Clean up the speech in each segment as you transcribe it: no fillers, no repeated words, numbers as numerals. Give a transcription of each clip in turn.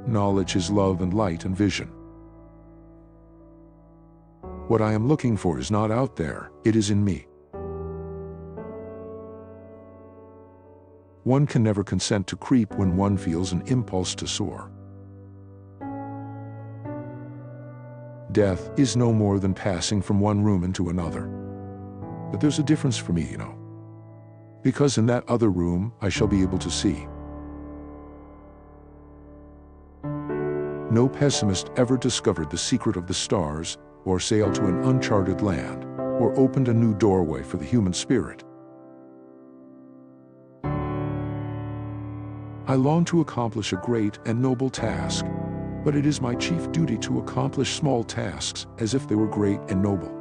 Knowledge is love and light and vision. What I am looking for is not out there, it is in me. One can never consent to creep when one feels an impulse to soar. Death is no more than passing from one room into another. But there's a difference for me, because in that other room I shall be able to see. No pessimist ever discovered the secret of the stars, or sailed to an uncharted land, or opened a new doorway for the human spirit. I long to accomplish a great and noble task, but it is my chief duty to accomplish small tasks as if they were great and noble.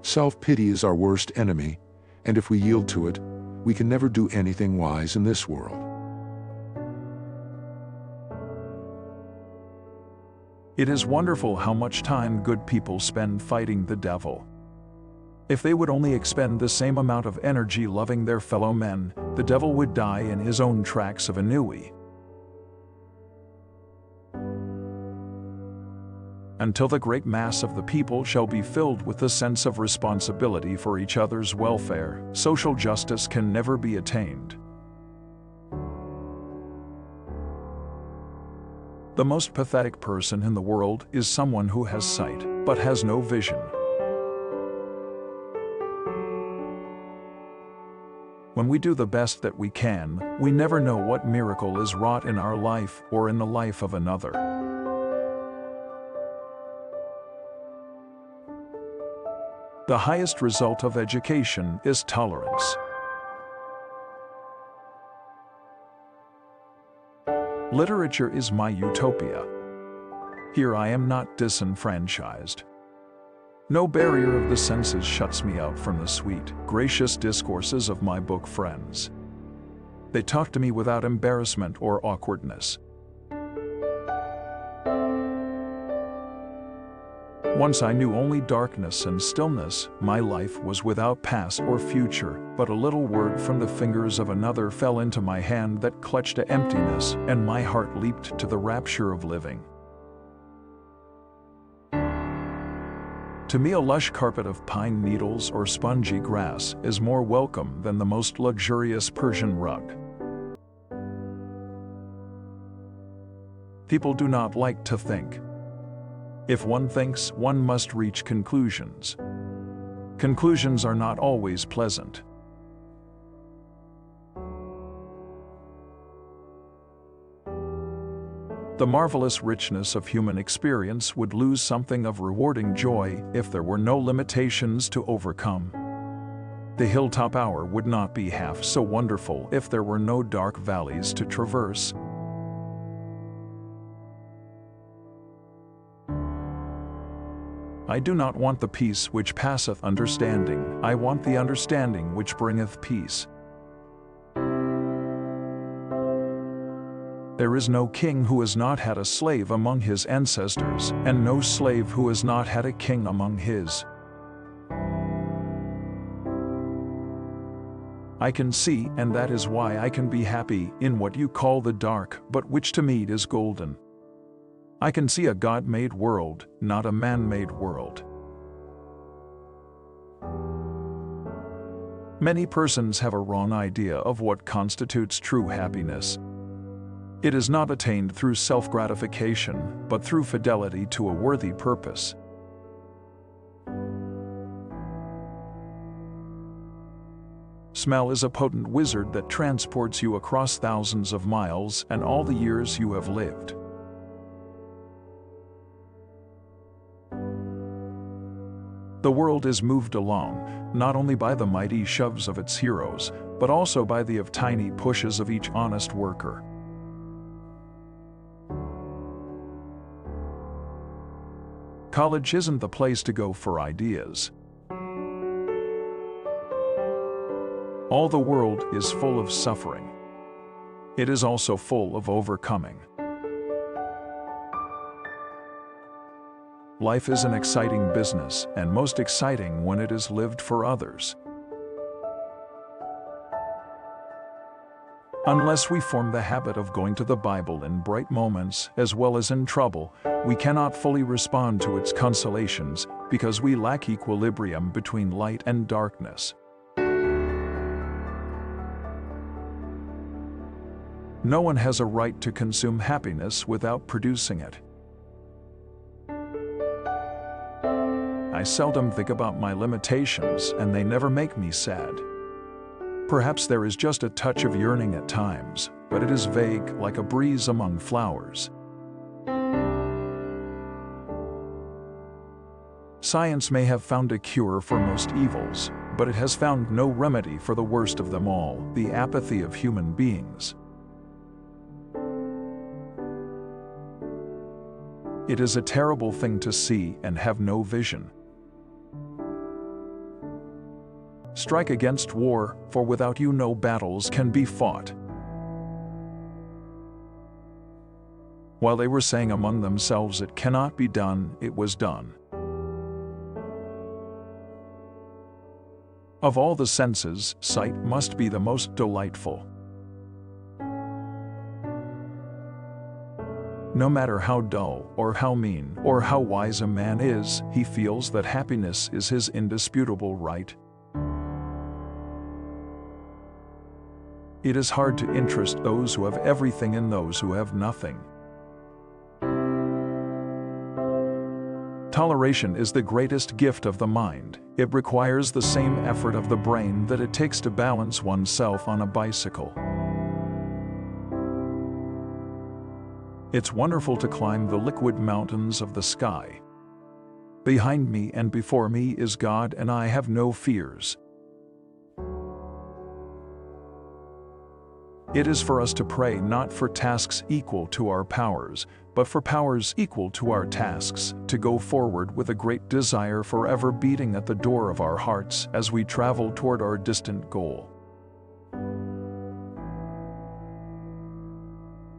Self-pity is our worst enemy, and if we yield to it, we can never do anything wise in this world. It is wonderful how much time good people spend fighting the devil. If they would only expend the same amount of energy loving their fellow men, the devil would die in his own tracks of ennui. Until the great mass of the people shall be filled with the sense of responsibility for each other's welfare, social justice can never be attained. The most pathetic person in the world is someone who has sight, but has no vision. When we do the best that we can, we never know what miracle is wrought in our life or in the life of another. The highest result of education is tolerance. Literature is my utopia. Here I am not disenfranchised. No barrier of the senses shuts me out from the sweet, gracious discourses of my book friends. They talk to me without embarrassment or awkwardness. Once I knew only darkness and stillness, my life was without past or future, but a little word from the fingers of another fell into my hand that clutched to emptiness, and my heart leaped to the rapture of living. To me, a lush carpet of pine needles or spongy grass is more welcome than the most luxurious Persian rug. People do not like to think. If one thinks, one must reach conclusions. Conclusions are not always pleasant. The marvelous richness of human experience would lose something of rewarding joy if there were no limitations to overcome. The hilltop hour would not be half so wonderful if there were no dark valleys to traverse. I do not want the peace which passeth understanding, I want the understanding which bringeth peace. There is no king who has not had a slave among his ancestors, and no slave who has not had a king among his. I can see, and that is why I can be happy, in what you call the dark, but which to me is golden. I can see a God-made world, not a man-made world. Many persons have a wrong idea of what constitutes true happiness. It is not attained through self-gratification, but through fidelity to a worthy purpose. Smell is a potent wizard that transports you across thousands of miles and all the years you have lived. The world is moved along, not only by the mighty shoves of its heroes, but also by the tiny pushes of each honest worker. College isn't the place to go for ideas. All the world is full of suffering. It is also full of overcoming. Life is an exciting business, and most exciting when it is lived for others. Unless we form the habit of going to the Bible in bright moments as well as in trouble, we cannot fully respond to its consolations because we lack equilibrium between light and darkness. No one has a right to consume happiness without producing it. I seldom think about my limitations, and they never make me sad. Perhaps there is just a touch of yearning at times, but it is vague, like a breeze among flowers. Science may have found a cure for most evils, but it has found no remedy for the worst of them all, the apathy of human beings. It is a terrible thing to see and have no vision. Strike against war, for without you no battles can be fought. While they were saying among themselves, it cannot be done, it was done. Of all the senses, sight must be the most delightful. No matter how dull, or how mean, or how wise a man is, he feels that happiness is his indisputable right. It is hard to interest those who have everything in those who have nothing. Toleration is the greatest gift of the mind. It requires the same effort of the brain that it takes to balance oneself on a bicycle. It's wonderful to climb the liquid mountains of the sky. Behind me and before me is God, and I have no fears. It is for us to pray not for tasks equal to our powers, but for powers equal to our tasks, to go forward with a great desire forever beating at the door of our hearts as we travel toward our distant goal.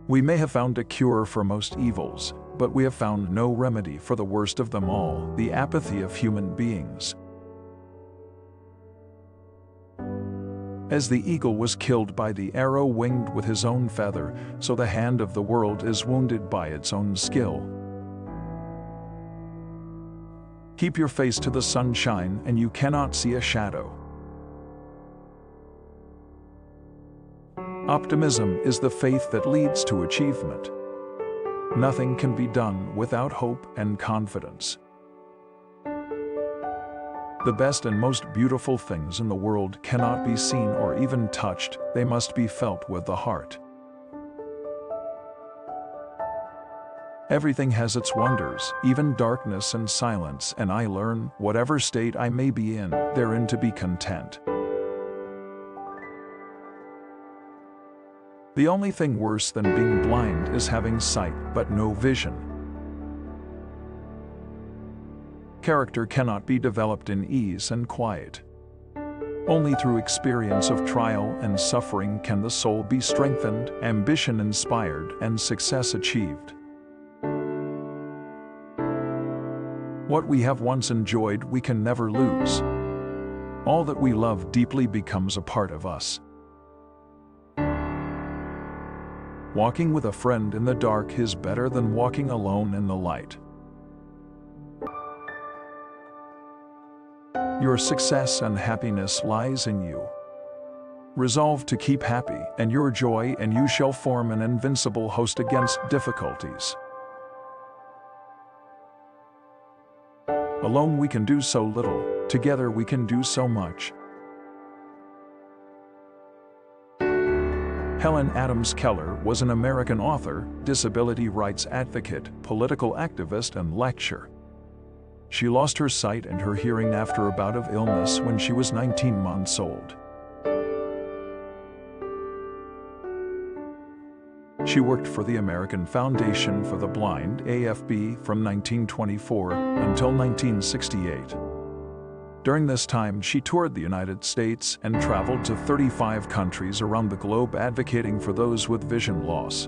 We may have found a cure for most evils, but we have found no remedy for the worst of them all, the apathy of human beings. As the eagle was killed by the arrow winged with his own feather, so the hand of the world is wounded by its own skill. Keep your face to the sunshine, and you cannot see a shadow. Optimism is the faith that leads to achievement. Nothing can be done without hope and confidence. The best and most beautiful things in the world cannot be seen or even touched, they must be felt with the heart. Everything has its wonders, even darkness and silence, and I learn, whatever state I may be in, therein to be content. The only thing worse than being blind is having sight but no vision. Character cannot be developed in ease and quiet. Only through experience of trial and suffering can the soul be strengthened, ambition inspired, and success achieved. What we have once enjoyed we can never lose. All that we love deeply becomes a part of us. Walking with a friend in the dark is better than walking alone in the light. Your success and happiness lies in you. Resolve to keep happy, and your joy, and you shall form an invincible host against difficulties. Alone we can do so little, together we can do so much. Helen Keller was an American author, disability rights advocate, political activist, and lecturer. She lost her sight and her hearing after a bout of illness when she was 19 months old. She worked for the American Foundation for the Blind, AFB, from 1924 until 1968. During this time, she toured the United States and traveled to 35 countries around the globe advocating for those with vision loss.